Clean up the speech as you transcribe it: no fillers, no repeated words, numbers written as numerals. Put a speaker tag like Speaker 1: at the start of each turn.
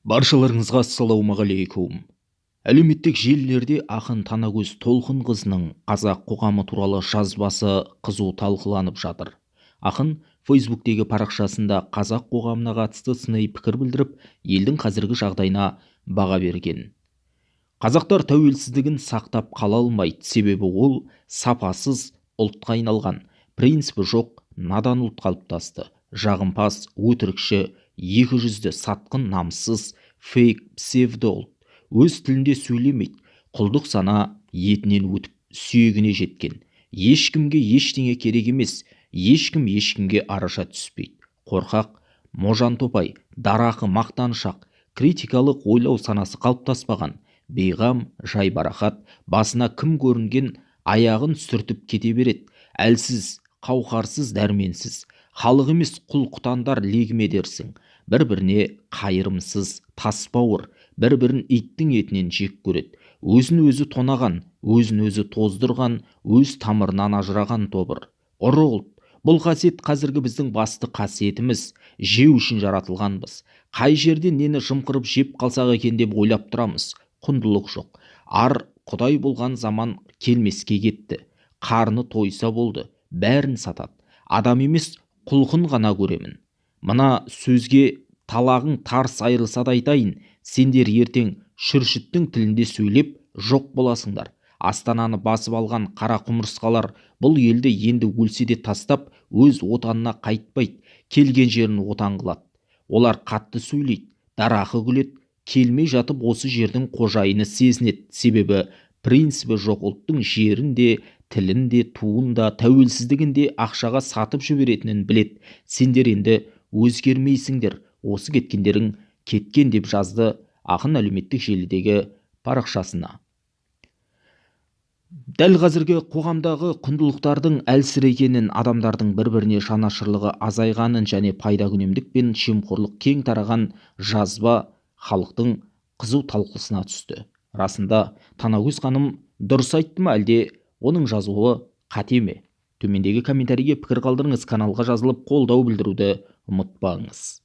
Speaker 1: Баршаларыңызға ассалаумағалейкум. Әлеуметтік желілерде ақын Танагөз Толқынқызының қазақ қоғамы туралы жазбасы қызу талқыланып жатыр. Ақын Фейсбуктегі парақшасында қазақ қоғамына қатысты сыни пікір білдіріп, елдің қазіргі жағдайына баға берген. Қазақтар тәуелсіздігін сақтап қала алмайды, себебі ол сапасыз ұлтқа айналған, принципі жоқ надан ұлт қалыптасты. Жағымпаз, өтірікші, екі жүзді, сатқын, намыссыз, фейк, псевдо ұлт. Өз тілінде сөйлемейді, құлдық сана етінен өтіп сүйегіне жеткен. Ешкімге ештеңе керек емес, ешкім ешкімге араша түспейді. Қорқақ, можан топай, дарақы, мақтаншақ, критикалық ойлау санасы қалыптаспаған, бейғам, жайбарақат, басына кім көрінген аяғын сүртіп кете береді. Әлсіз, қауқарсыз, дәрменсіз, халық емес құл-құтандар легіме дерсің. Бір-біріне қайырымсыз, тасбауыр, бір-бірін иттің етінен жек көреді. Өзін-өзі тонаған, өзін-өзі тоздырған, өз тамырынан ажыраған тобыр. Ұры ұлт. Бұл қасиет қазіргі біздің басты қасиетіміз. Жеу үшін жаратылғанбыз. Қай жерден нені жымқырып жеп қалсақ екен деп ойлап тұрамыз. Құндылық жоқ. Ар құдай болған заман келмеске кетті. Қарны тойса болды, бәрін сатады. Адам емес, құлқын ғана көремін. Мына сөзге талағың тарс айырылса да айтайын, сендер ертең шүршіттің тілінде сөйлеп жоқ боласыңдар. Астананы басып алған қара құмырсқалар бұл елді енді өлсе де тастап, өз отанына қайтпайды, келген жерін отан қылады. Олар қатты сөйлейді, дарақы күледі, келмей жатып осы жердің қожайыны сезінеді, себебі принципі жоқ ұлттың жерін де, тілін де, туын да, тәуелсіздігін де ақшаға сатып жіберетінін біледі. Сендер енді өзгермейсіңдер, осы кеткендерің кеткен, деп жазды ақын әлеуметтік желідегі парақшасына. Дәл қазіргі қоғамдағы құндылықтардың әлсірегенін, адамдардың бір-біріне жанашырлығы азайғанын және пайдакүнемдік пен жемқорлық кең тараған жазба халықтың қызу талқысына түсті. Расында Танагөз ханым дұрыс айтты ма, әлде оның жазуы қате ме? Төмендегі комментарийге пікір қалдырыңыз, каналға жазылып қолдау білдіруді ұмытпаңыз.